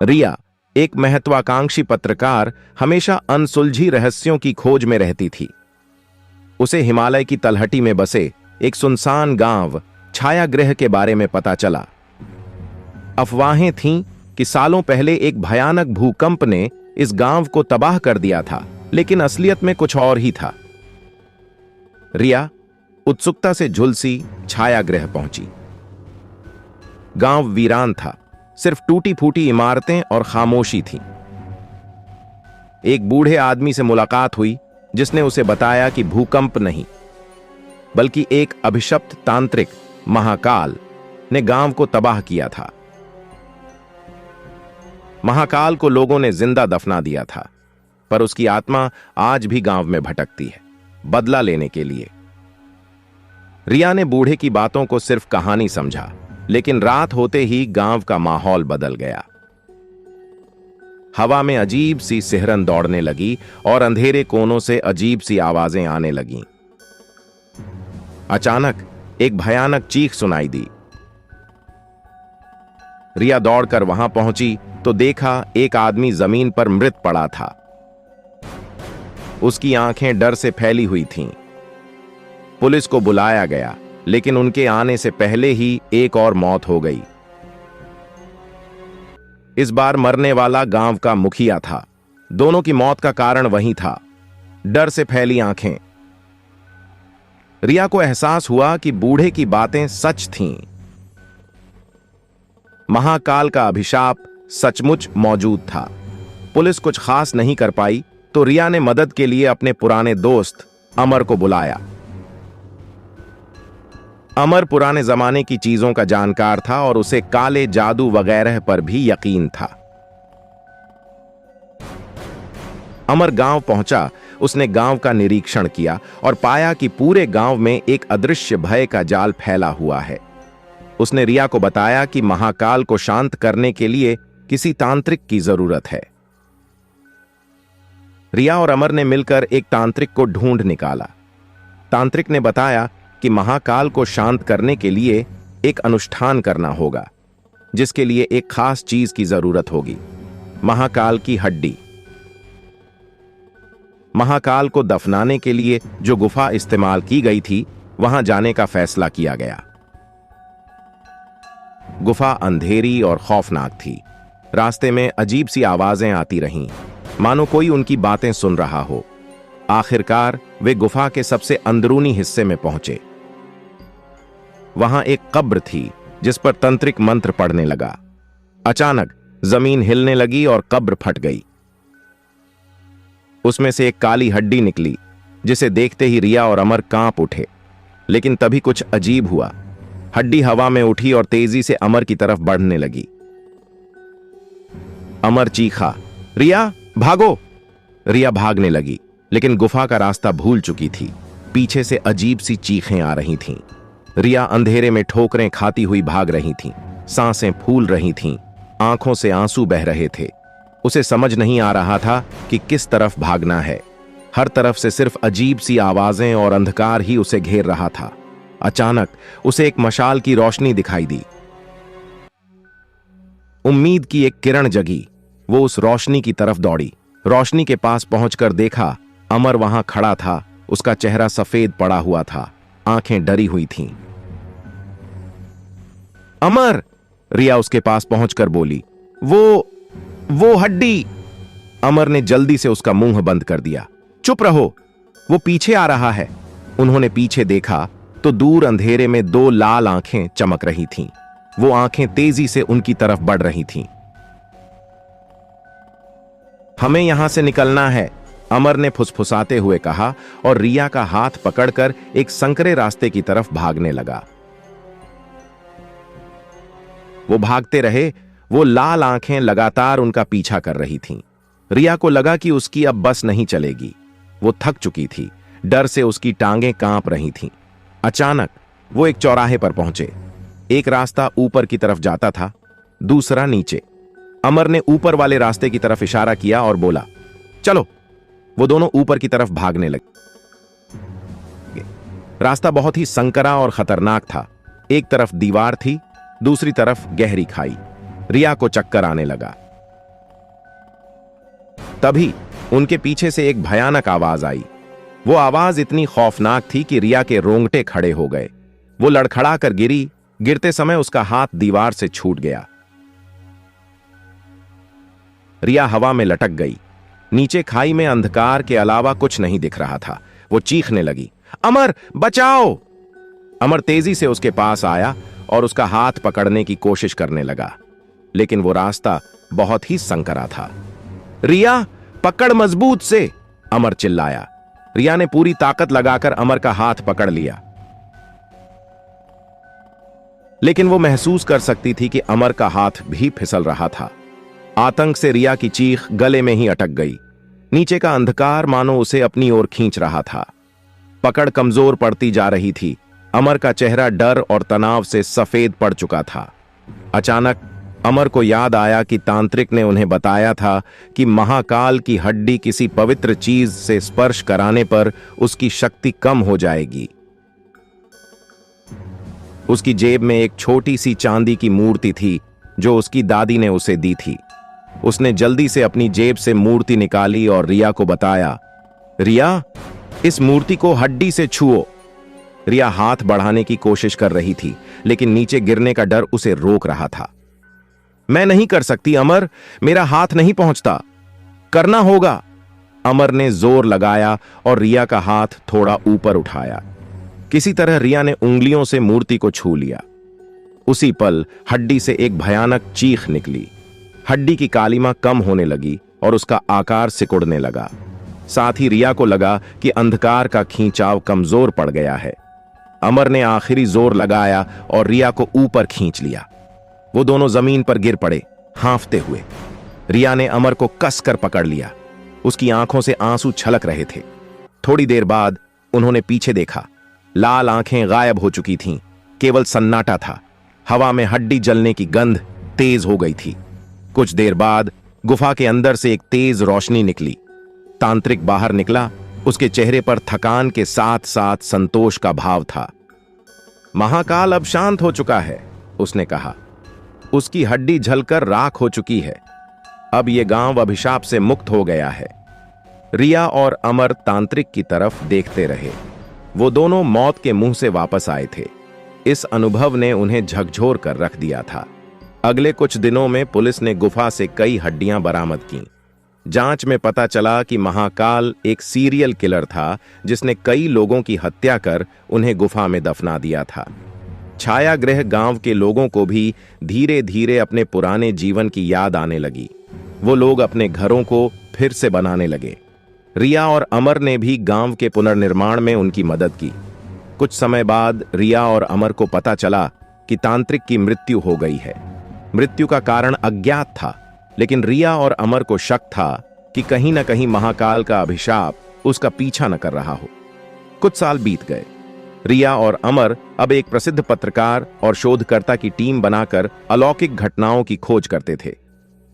रिया, एक महत्वाकांक्षी पत्रकार, हमेशा अनसुलझी रहस्यों की खोज में रहती थी। उसे हिमालय की तलहटी में बसे एक सुनसान गांव छायागृह के बारे में पता चला। अफवाहें थीं कि सालों पहले एक भयानक भूकंप ने इस गांव को तबाह कर दिया था, लेकिन असलियत में कुछ और ही था। रिया उत्सुकता से झुलसी छायागृह पहुंची। गांव वीरान था, सिर्फ टूटी फूटी इमारतें और खामोशी थी। एक बूढ़े आदमी से मुलाकात हुई जिसने उसे बताया कि भूकंप नहीं, बल्कि एक अभिशप्त तांत्रिक महाकाल ने गांव को तबाह किया था। महाकाल को लोगों ने जिंदा दफना दिया था, पर उसकी आत्मा आज भी गांव में भटकती है, बदला लेने के लिए। रिया ने बूढ़े की बातों को सिर्फ कहानी समझा, लेकिन रात होते ही गांव का माहौल बदल गया। हवा में अजीब सी सिहरन दौड़ने लगी और अंधेरे कोनों से अजीब सी आवाजें आने लगीं। अचानक एक भयानक चीख सुनाई दी। रिया दौड़कर वहां पहुंची तो देखा एक आदमी जमीन पर मृत पड़ा था। उसकी आंखें डर से फैली हुई थीं। पुलिस को बुलाया गया, लेकिन उनके आने से पहले ही एक और मौत हो गई। इस बार मरने वाला गांव का मुखिया था। दोनों की मौत का कारण वही था, डर से फैली आंखें। रिया को एहसास हुआ कि बूढ़े की बातें सच थीं। महाकाल का अभिशाप सचमुच मौजूद था। पुलिस कुछ खास नहीं कर पाई, तो रिया ने मदद के लिए अपने पुराने दोस्त अमर को बुलाया। अमर पुराने जमाने की चीजों का जानकार था और उसे काले जादू वगैरह पर भी यकीन था। अमर गांव पहुंचा। उसने गांव का निरीक्षण किया और पाया कि पूरे गांव में एक अदृश्य भय का जाल फैला हुआ है। उसने रिया को बताया कि महाकाल को शांत करने के लिए किसी तांत्रिक की जरूरत है। रिया और अमर ने मिलकर एक तांत्रिक को ढूंढ निकाला। तांत्रिक ने बताया कि महाकाल को शांत करने के लिए एक अनुष्ठान करना होगा, जिसके लिए एक खास चीज की जरूरत होगी, महाकाल की हड्डी। महाकाल को दफनाने के लिए जो गुफा इस्तेमाल की गई थी, वहां जाने का फैसला किया गया। गुफा अंधेरी और खौफनाक थी। रास्ते में अजीब सी आवाजें आती रहीं, मानो कोई उनकी बातें सुन रहा हो। आखिरकार वे गुफा के सबसे अंदरूनी हिस्से में पहुंचे। वहां एक कब्र थी जिस पर तंत्रिक मंत्र पढ़ने लगा। अचानक जमीन हिलने लगी और कब्र फट गई। उसमें से एक काली हड्डी निकली, जिसे देखते ही रिया और अमर कांप उठे। लेकिन तभी कुछ अजीब हुआ। हड्डी हवा में उठी और तेजी से अमर की तरफ बढ़ने लगी। अमर चीखा, रिया भागो! रिया भागने लगी, लेकिन गुफा का रास्ता भूल चुकी थी। पीछे से अजीब सी चीखें आ रही थीं। रिया अंधेरे में ठोकरें खाती हुई भाग रही थीं, सांसें फूल रही थीं, आंखों से आंसू बह रहे थे। उसे समझ नहीं आ रहा था कि किस तरफ भागना है। हर तरफ से सिर्फ अजीब सी आवाजें और अंधकार ही उसे घेर रहा था। अचानक उसे एक मशाल की रोशनी दिखाई दी। उम्मीद की एक किरण जगी। वो उस रोशनी की तरफ दौड़ी। रोशनी के पास पहुंचकर देखा, अमर वहां खड़ा था। उसका चेहरा सफेद पड़ा हुआ था, आंखें डरी हुई थीं। अमर! रिया उसके पास पहुंचकर बोली, वो हड्डी! अमर ने जल्दी से उसका मुंह बंद कर दिया। चुप रहो, वो पीछे आ रहा है। उन्होंने पीछे देखा तो दूर अंधेरे में दो लाल आंखें चमक रही थीं। वो आंखें तेजी से उनकी तरफ बढ़ रही थीं। हमें यहां से निकलना है, अमर ने फुसफुसाते हुए कहा और रिया का हाथ पकड़कर एक संकरे रास्ते की तरफ भागने लगा। वो भागते रहे। वो लाल आंखें लगातार उनका पीछा कर रही थीं। रिया को लगा कि उसकी अब बस नहीं चलेगी। वो थक चुकी थी। डर से उसकी टांगें कांप रही थीं। अचानक वो एक चौराहे पर पहुंचे। एक रास्ता ऊपर की तरफ जाता था, दूसरा नीचे। अमर ने ऊपर वाले रास्ते की तरफ इशारा किया और बोला, चलो। वो दोनों ऊपर की तरफ भागने लगे। रास्ता बहुत ही संकरा और खतरनाक था। एक तरफ दीवार थी, दूसरी तरफ गहरी खाई। रिया को चक्कर आने लगा। तभी उनके पीछे से एक भयानक आवाज आई। वो आवाज इतनी खौफनाक थी कि रिया के रोंगटे खड़े हो गए। वो लड़खड़ा कर गिरी। गिरते समय उसका हाथ दीवार से छूट गया। रिया हवा में लटक गई। नीचे खाई में अंधकार के अलावा कुछ नहीं दिख रहा था। वो चीखने लगी, अमर बचाओ! अमर तेजी से उसके पास आया और उसका हाथ पकड़ने की कोशिश करने लगा, लेकिन वो रास्ता बहुत ही संकरा था। रिया, पकड़ मजबूत से! अमर चिल्लाया। रिया ने पूरी ताकत लगाकर अमर का हाथ पकड़ लिया, लेकिन वो महसूस कर सकती थी कि अमर का हाथ भी फिसल रहा था। आतंक से रिया की चीख गले में ही अटक गई। नीचे का अंधकार मानो उसे अपनी ओर खींच रहा था। पकड़ कमजोर पड़ती जा रही थी। अमर का चेहरा डर और तनाव से सफेद पड़ चुका था। अचानक अमर को याद आया कि तांत्रिक ने उन्हें बताया था कि महाकाल की हड्डी किसी पवित्र चीज से स्पर्श कराने पर उसकी शक्ति कम हो जाएगी। उसकी जेब में एक छोटी सी चांदी की मूर्ति थी जो उसकी दादी ने उसे दी थी। उसने जल्दी से अपनी जेब से मूर्ति निकाली और रिया को बताया, रिया, इस मूर्ति को हड्डी से छुओ। रिया हाथ बढ़ाने की कोशिश कर रही थी, लेकिन नीचे गिरने का डर उसे रोक रहा था। मैं नहीं कर सकती अमर, मेरा हाथ नहीं पहुंचता। करना होगा। अमर ने जोर लगाया और रिया का हाथ थोड़ा ऊपर उठाया। किसी तरह रिया ने उंगलियों से मूर्ति को छू लिया। उसी पल हड्डी से एक भयानक चीख निकली। हड्डी की कालिमा कम होने लगी और उसका आकार सिकुड़ने लगा। साथ ही रिया को लगा कि अंधकार का खींचाव कमजोर पड़ गया है। अमर ने आखिरी जोर लगाया और रिया को ऊपर खींच लिया। वो दोनों जमीन पर गिर पड़े, हांफते हुए। रिया ने अमर को कसकर पकड़ लिया। उसकी आंखों से आंसू छलक रहे थे। थोड़ी देर बाद उन्होंने पीछे देखा। लाल आंखें गायब हो चुकी थीं, केवल सन्नाटा था। हवा में हड्डी जलने की गंध तेज हो गई थी। कुछ देर बाद गुफा के अंदर से एक तेज रोशनी निकली। तांत्रिक बाहर निकला। उसके चेहरे पर थकान के साथ साथ संतोष का भाव था। महाकाल अब शांत हो चुका है, उसने कहा। उसकी हड्डी जलकर राख हो चुकी है। अब यह गांव अभिशाप से मुक्त हो गया है। रिया और अमर तांत्रिक की तरफ देखते रहे। वो दोनों मौत के मुंह से वापस आए थे। इस अनुभव ने उन्हें झकझोर कर रख दिया था। अगले कुछ दिनों में पुलिस ने गुफा से कई हड्डियां बरामद की। जांच में पता चला कि महाकाल एक सीरियल किलर था जिसने कई लोगों की हत्या कर उन्हें गुफा में दफना दिया था। छायागृह गांव के लोगों को भी धीरे धीरे अपने पुराने जीवन की याद आने लगी। वो लोग अपने घरों को फिर से बनाने लगे। रिया और अमर ने भी गांव के पुनर्निर्माण में उनकी मदद की। कुछ समय बाद रिया और अमर को पता चला कि तांत्रिक की मृत्यु हो गई है। मृत्यु का कारण अज्ञात था, लेकिन रिया और अमर को शक था कि कहीं न कहीं महाकाल का अभिशाप उसका पीछा न कर रहा हो। कुछ साल बीत गए। रिया और अमर अब एक प्रसिद्ध पत्रकार और शोधकर्ता की टीम बनाकर अलौकिक घटनाओं की खोज करते थे।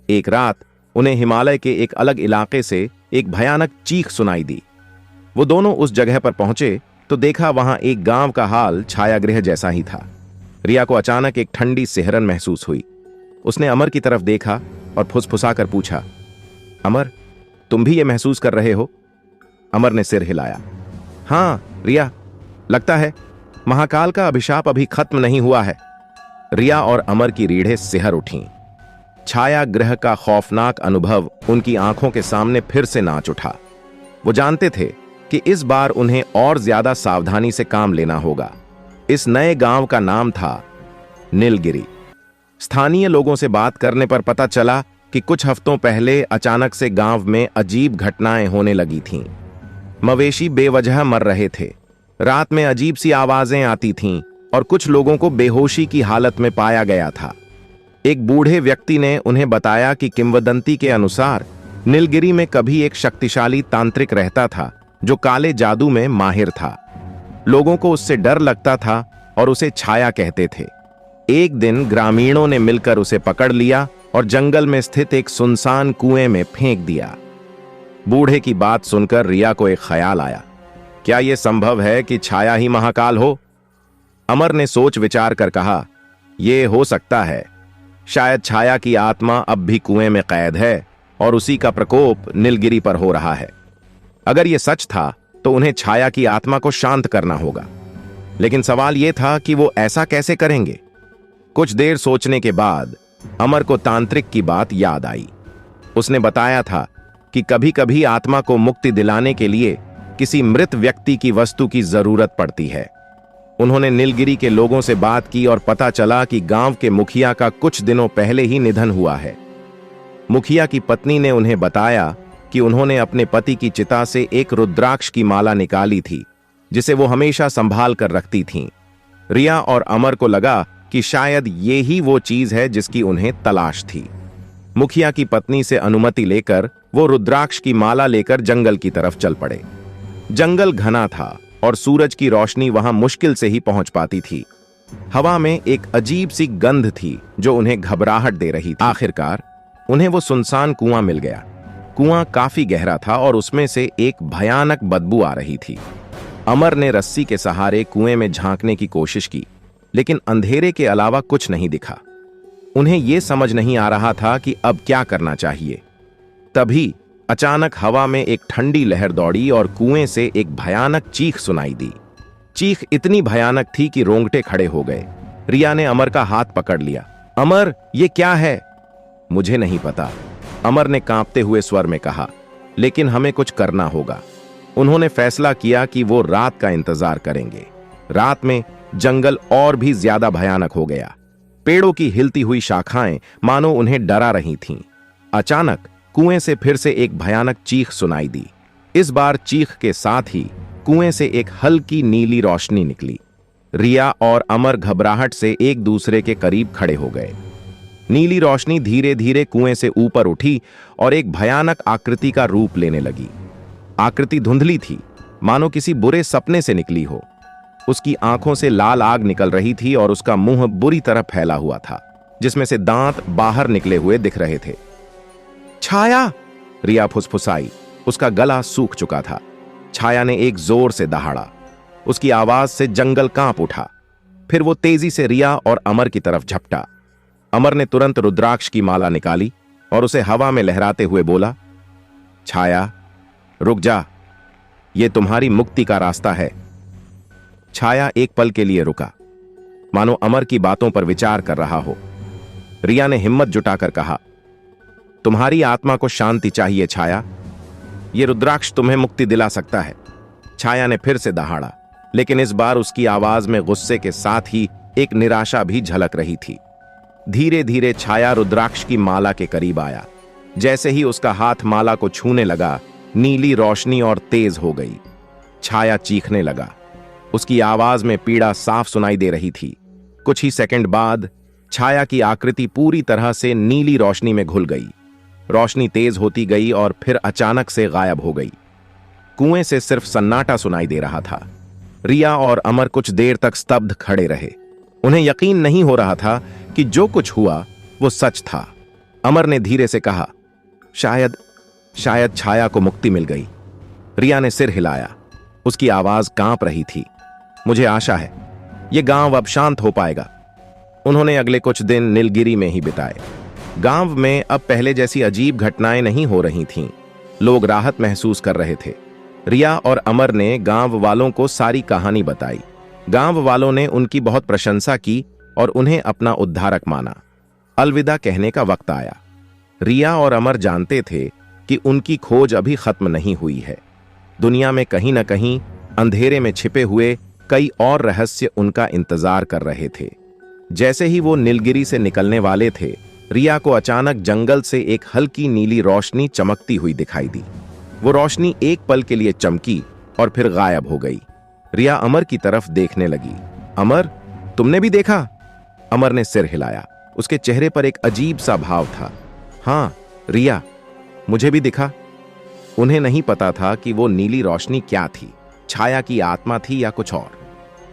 एक रात उन्हें हिमालय के एक अलग इलाके से एक भयानक चीख सुनाई दी। वो दोनों उस जगह पर पहुंचे तो देखा वहां एक गांव का हाल छायागृह जैसा ही था। रिया को अचानक एक ठंडी सिहरन महसूस हुई। उसने अमर की तरफ देखा और फुसफुसाकर पूछा, अमर, तुम भी ये महसूस कर रहे हो? अमर ने सिर हिलाया। हां रिया, लगता है महाकाल का अभिशाप अभी खत्म नहीं हुआ है। रिया और अमर की रीढ़ें सिहर उठीं। छायागृह का खौफनाक अनुभव उनकी आंखों के सामने फिर से नाच उठा। वो जानते थे कि इस बार उन्हें और ज्यादा सावधानी से काम लेना होगा। इस नए गांव का नाम था नीलगिरी। स्थानीय लोगों से बात करने पर पता चला कि कुछ हफ्तों पहले अचानक से गांव में अजीब घटनाएं होने लगी थीं। मवेशी बेवजह मर रहे थे। रात में अजीब सी आवाजें आती थीं और कुछ लोगों को बेहोशी की हालत में पाया गया था। एक बूढ़े व्यक्ति ने उन्हें बताया कि किंवदंती के अनुसार नीलगिरी में कभी एक शक्तिशाली तांत्रिक रहता था जो काले जादू में माहिर था। लोगों को उससे डर लगता था और उसे छाया कहते थे। एक दिन ग्रामीणों ने मिलकर उसे पकड़ लिया और जंगल में स्थित एक सुनसान कुएं में फेंक दिया। बूढ़े की बात सुनकर रिया को एक ख्याल आया। क्या यह संभव है कि छाया ही महाकाल हो? अमर ने सोच विचार कर कहा, यह हो सकता है। शायद छाया की आत्मा अब भी कुएं में कैद है और उसी का प्रकोप नीलगिरी पर हो रहा है। अगर यह सच था तो उन्हें छाया की आत्मा को शांत करना होगा, लेकिन सवाल यह था कि वो ऐसा कैसे करेंगे। कुछ देर सोचने के बाद अमर को तांत्रिक की बात याद आई। उसने बताया था कि कभी कभी आत्मा को मुक्ति दिलाने के लिए किसी मृत व्यक्ति की वस्तु की जरूरत पड़ती है। उन्होंने नीलगिरी के लोगों से बात की और पता चला कि गांव के मुखिया का कुछ दिनों पहले ही निधन हुआ है। मुखिया की पत्नी ने उन्हें बताया कि उन्होंने अपने पति की चिता से एक रुद्राक्ष की माला निकाली थी, जिसे वो हमेशा संभाल कर रखती थीं। रिया और अमर को लगा कि शायद ये ही वो चीज है जिसकी उन्हें तलाश थी। मुखिया की पत्नी से अनुमति लेकर वो रुद्राक्ष की माला लेकर जंगल की तरफ चल पड़े। जंगल घना था और सूरज की रोशनी वहां मुश्किल से ही पहुंच पाती थी। हवा में एक अजीब सी गंध थी जो उन्हें घबराहट दे रही थी। आखिरकार उन्हें वो सुनसान कुआं मिल गया। कुआं काफी गहरा था और उसमें से एक भयानक बदबू आ रही थी। अमर ने रस्सी के सहारे कुएं में झांकने की कोशिश की, लेकिन अंधेरे के अलावा कुछ नहीं दिखा। उन्हें यह समझ नहीं आ रहा था कि अब क्या करना चाहिए। तभी अचानक हवा में एक ठंडी लहर दौड़ी और कुएं से एक भयानक चीख सुनाई दी। चीख इतनी भयानक थी कि रोंगटे खड़े हो गए। रिया ने अमर का हाथ पकड़ लिया। अमर, ये क्या है? मुझे नहीं पता, अमर ने कांपते हुए स्वर में कहा, लेकिन हमें कुछ करना होगा। उन्होंने फैसला किया कि वो रात का इंतजार करेंगे। रात में जंगल और भी ज्यादा भयानक हो गया। पेड़ों की हिलती हुई शाखाएं मानो उन्हें डरा रही थीं। अचानक कुएं से फिर से एक भयानक चीख सुनाई दी। इस बार चीख के साथ ही कुएं से एक हल्की नीली रोशनी निकली। रिया और अमर घबराहट से एक दूसरे के करीब खड़े हो गए। नीली रोशनी धीरे धीरे कुएं से ऊपर उठी और एक भयानक आकृति का रूप लेने लगी। आकृति धुंधली थी, मानो किसी बुरे सपने से निकली हो। उसकी आंखों से लाल आग निकल रही थी और उसका मुंह बुरी तरह फैला हुआ था, जिसमें से दांत बाहर निकले हुए दिख रहे थे। छाया! रिया फुसफुसाई। उसका गला सूख चुका था। छाया ने एक जोर से दहाड़ा। उसकी आवाज से जंगल कांप उठा। फिर वो तेजी से रिया और अमर की तरफ झपटा। अमर ने तुरंत रुद्राक्ष की माला निकाली और उसे हवा में लहराते हुए बोला, छाया, रुक जा, ये तुम्हारी मुक्ति का रास्ता है। छाया एक पल के लिए रुका, मानो अमर की बातों पर विचार कर रहा हो। रिया ने हिम्मत जुटाकर कहा, तुम्हारी आत्मा को शांति चाहिए छाया, ये रुद्राक्ष तुम्हें मुक्ति दिला सकता है। छाया ने फिर से दहाड़ा, लेकिन इस बार उसकी आवाज में गुस्से के साथ ही एक निराशा भी झलक रही थी। धीरे धीरे छाया रुद्राक्ष की माला के करीब आया। जैसे ही उसका हाथ माला को छूने लगा, नीली रोशनी और तेज हो गई। छाया चीखने लगा। उसकी आवाज में पीड़ा साफ सुनाई दे रही थी। कुछ ही सेकंड बाद छाया की आकृति पूरी तरह से नीली रोशनी में घुल गई। रोशनी तेज होती गई और फिर अचानक से गायब हो गई। कुएं से सिर्फ सन्नाटा सुनाई दे रहा था। रिया और अमर कुछ देर तक स्तब्ध खड़े रहे। उन्हें यकीन नहीं हो रहा था कि जो कुछ हुआ वो सच था। अमर ने धीरे से कहा, शायद छाया को मुक्ति मिल गई। रिया ने सिर हिलाया। उसकी आवाज कांप रही थी। मुझे आशा है ये गांव अब शांत हो पाएगा। उन्होंने अगले कुछ दिन नीलगिरी में ही बिताए। गांव में अब पहले जैसी अजीब घटनाएं नहीं हो रही थीं। लोग राहत महसूस कर रहे थे। रिया और अमर ने गांव वालों को सारी कहानी बताई। गांव वालों ने उनकी बहुत प्रशंसा की और उन्हें अपना उद्धारक माना। अलविदा कहने का वक्त आया। रिया और अमर जानते थे कि उनकी खोज अभी खत्म नहीं हुई है। दुनिया में कहीं न कहीं अंधेरे में छिपे हुए कई और रहस्य उनका इंतजार कर रहे थे। जैसे ही वो नीलगिरी से निकलने वाले थे, रिया को अचानक जंगल से एक हल्की नीली रोशनी चमकती हुई दिखाई दी। वो रोशनी एक पल के लिए चमकी और फिर गायब हो गई। रिया अमर की तरफ देखने लगी। अमर, तुमने भी देखा? अमर ने सिर हिलाया। उसके चेहरे पर एक अजीब सा भाव था। हाँ रिया, मुझे भी दिखा। उन्हें नहीं पता था कि वो नीली रोशनी क्या थी, छाया की आत्मा थी या कुछ और,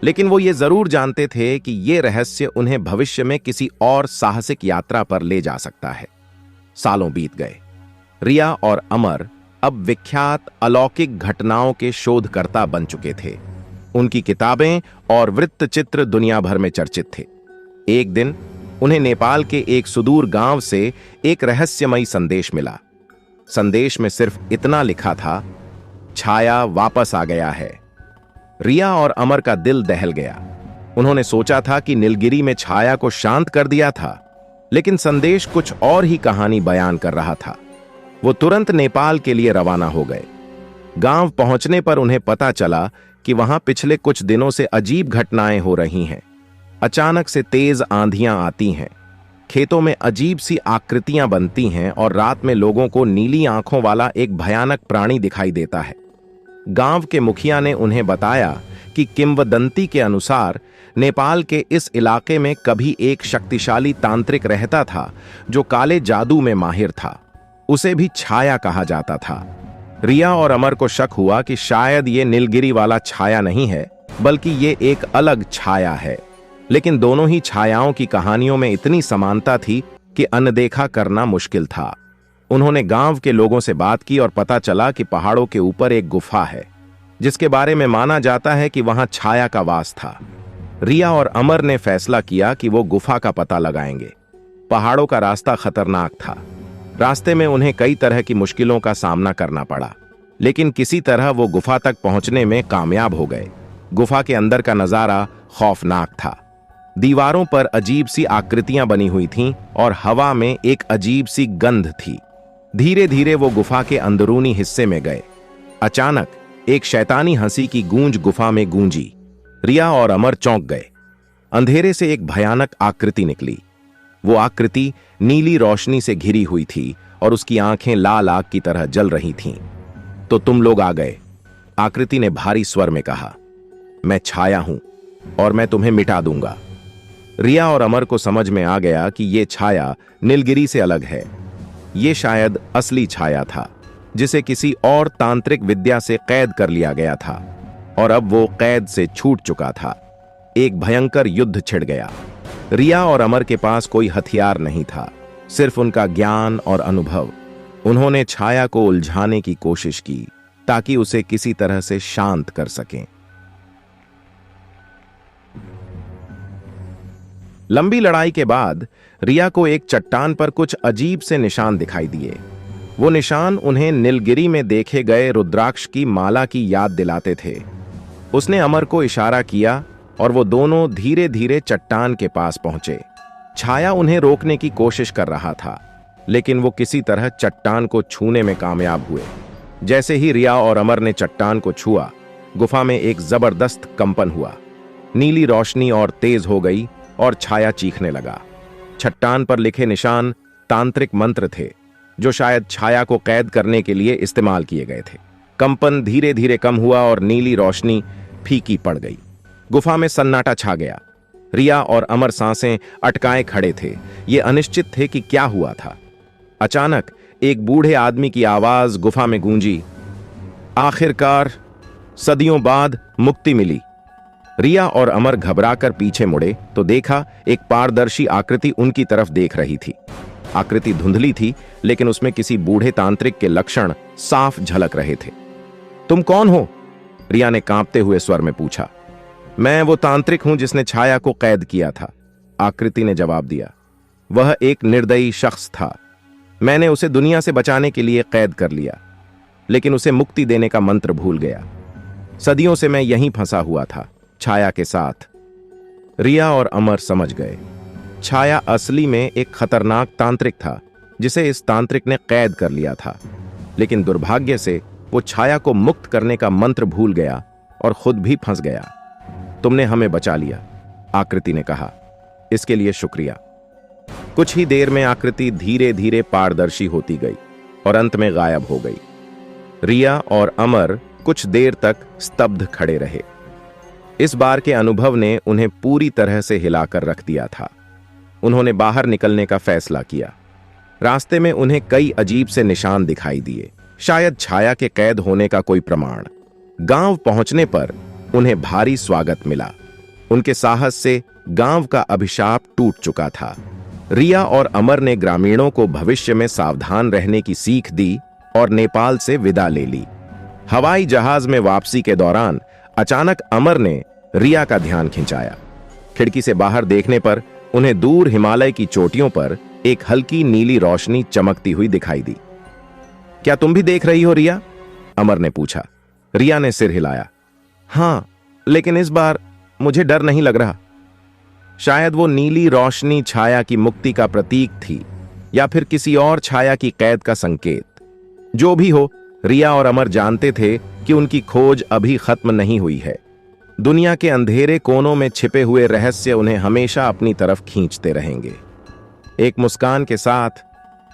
लेकिन वो ये जरूर जानते थे कि ये रहस्य उन्हें भविष्य में किसी और साहसिक यात्रा पर ले जा सकता है। सालों बीत गए। रिया और अमर अब विख्यात अलौकिक घटनाओं के शोधकर्ता बन चुके थे। उनकी किताबें और वृत्तचित्र दुनिया भर में चर्चित थे। एक दिन उन्हें नेपाल के एक सुदूर गांव से एक रहस्यमयी संदेश मिला। संदेश में सिर्फ इतना लिखा था, छाया वापस आ गया है। रिया और अमर का दिल दहल गया। उन्होंने सोचा था कि नीलगिरी में छाया को शांत कर दिया था, लेकिन संदेश कुछ और ही कहानी बयान कर रहा था। वो तुरंत नेपाल के लिए रवाना हो गए। गांव पहुंचने पर उन्हें पता चला कि वहां पिछले कुछ दिनों से अजीब घटनाएं हो रही हैं। अचानक से तेज आंधियां आती हैं, खेतों में अजीब सी आकृतियां बनती हैं और रात में लोगों को नीली आंखों वाला एक भयानक प्राणी दिखाई देता है। गांव के मुखिया ने उन्हें बताया कि किंवदंती के अनुसार नेपाल के इस इलाके में कभी एक शक्तिशाली तांत्रिक रहता था जो काले जादू में माहिर था। उसे भी छाया कहा जाता था। रिया और अमर को शक हुआ कि शायद ये नीलगिरी वाला छाया नहीं है, बल्कि ये एक अलग छाया है। लेकिन दोनों ही छायाओं की कहानियों में इतनी समानता थी कि अनदेखा करना मुश्किल था। उन्होंने गांव के लोगों से बात की और पता चला कि पहाड़ों के ऊपर एक गुफा है, जिसके बारे में माना जाता है कि वहां छाया का वास था। रिया और अमर ने फैसला किया कि वो गुफा का पता लगाएंगे। पहाड़ों का रास्ता खतरनाक था। रास्ते में उन्हें कई तरह की मुश्किलों का सामना करना पड़ा, लेकिन किसी तरह वो गुफा तक पहुंचने में कामयाब हो गए। गुफा के अंदर का नजारा खौफनाक था। दीवारों पर अजीब सी आकृतियां बनी हुई थीं और हवा में एक अजीब सी गंध थी। धीरे धीरे वो गुफा के अंदरूनी हिस्से में गए। अचानक एक शैतानी हंसी की गूंज गुफा में गूंजी। रिया और अमर चौंक गए। अंधेरे से एक भयानक आकृति निकली। वो आकृति नीली रोशनी से घिरी हुई थी और उसकी आंखें लाल आग की तरह जल रही थीं। तो तुम लोग आ गए, आकृति ने भारी स्वर में कहा। मैं छाया हूं और मैं तुम्हें मिटा दूंगा। रिया और अमर को समझ में आ गया कि यह छाया नीलगिरी से अलग है। यह शायद असली छाया था, जिसे किसी और तांत्रिक विद्या से कैद कर लिया गया था और अब वो कैद से छूट चुका था। एक भयंकर युद्ध छिड़ गया। रिया और अमर के पास कोई हथियार नहीं था, सिर्फ उनका ज्ञान और अनुभव। उन्होंने छाया को उलझाने की कोशिश की ताकि उसे किसी तरह से शांत कर सकें। लंबी लड़ाई के बाद रिया को एक चट्टान पर कुछ अजीब से निशान दिखाई दिए। वो निशान उन्हें नीलगिरी में देखे गए रुद्राक्ष की माला की याद दिलाते थे। उसने अमर को इशारा किया और वो दोनों धीरे धीरे चट्टान के पास पहुंचे। छाया उन्हें रोकने की कोशिश कर रहा था, लेकिन वो किसी तरह चट्टान को छूने में कामयाब हुए। जैसे ही रिया और अमर ने चट्टान को छुआ, गुफा में एक जबरदस्त कंपन हुआ। नीली रोशनी और तेज हो गई और छाया चीखने लगा। चट्टान पर लिखे निशान तांत्रिक मंत्र थे, जो शायद छाया को कैद करने के लिए इस्तेमाल किए गए थे। कंपन धीरे धीरे कम हुआ और नीली रोशनी फीकी पड़ गई। गुफा में सन्नाटा छा गया। रिया और अमर सांसें अटकाए खड़े थे। ये अनिश्चित थे कि क्या हुआ था। अचानक एक बूढ़े आदमी की आवाज गुफा में गूंजी, आखिरकार सदियों बाद मुक्ति मिली। रिया और अमर घबराकर पीछे मुड़े तो देखा एक पारदर्शी आकृति उनकी तरफ देख रही थी। आकृति धुंधली थी, लेकिन उसमें किसी बूढ़े तांत्रिक के लक्षण साफ झलक रहे थे। तुम कौन हो? रिया ने कांपते हुए स्वर में पूछा। मैं वो तांत्रिक हूं जिसने छाया को कैद किया था, आकृति ने जवाब दिया। वह एक निर्दयी शख्स था। मैंने उसे दुनिया से बचाने के लिए कैद कर लिया, लेकिन उसे मुक्ति देने का मंत्र भूल गया। सदियों से मैं यहीं फंसा हुआ था, छाया के साथ। रिया और अमर समझ गए। छाया असली में एक खतरनाक तांत्रिक था, जिसे इस तांत्रिक ने कैद कर लिया था। लेकिन दुर्भाग्य से वो छाया को मुक्त करने का मंत्र भूल गया और खुद भी फंस गया। तुमने हमें बचा लिया, आकृति ने कहा। इसके लिए शुक्रिया। कुछ ही देर में आकृति धीरे धीरे पारदर्शी होती गई और अंत में गायब हो गई। रिया और अमर कुछ देर तक स्तब्ध खड़े रहे। इस बार के अनुभव ने उन्हें पूरी तरह से हिलाकर रख दिया था। उन्होंने बाहर निकलने का फैसला किया। रास्ते में उन्हें कई अजीब से निशान दिखाई दिए, शायद छाया के कैद होने का कोई प्रमाण। गांव पहुंचने पर उन्हें भारी स्वागत मिला। उनके साहस से गांव का अभिशाप टूट चुका था। रिया और अमर ने ग्रामीणों को भविष्य में सावधान रहने की सीख दी और नेपाल से विदा ले ली। हवाई जहाज में वापसी के दौरान अचानक अमर ने रिया का ध्यान खिंचाया। खिड़की से बाहर देखने पर उन्हें दूर हिमालय की चोटियों पर एक हल्की नीली रोशनी चमकती हुई दिखाई दी। क्या तुम भी देख रही हो रिया? अमर ने पूछा। रिया ने सिर हिलाया। हां, लेकिन इस बार मुझे डर नहीं लग रहा। शायद वो नीली रोशनी छाया की मुक्ति का प्रतीक थी, या फिर किसी और छाया की कैद का संकेत। जो भी हो, रिया और अमर जानते थे कि उनकी खोज अभी खत्म नहीं हुई है। दुनिया के अंधेरे कोनों में छिपे हुए रहस्य उन्हें हमेशा अपनी तरफ खींचते रहेंगे। एक मुस्कान के साथ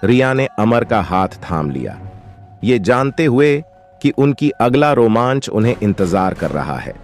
रिया ने अमर का हाथ थाम लिया, ये जानते हुए कि उनकी अगला रोमांच उन्हें इंतजार कर रहा है।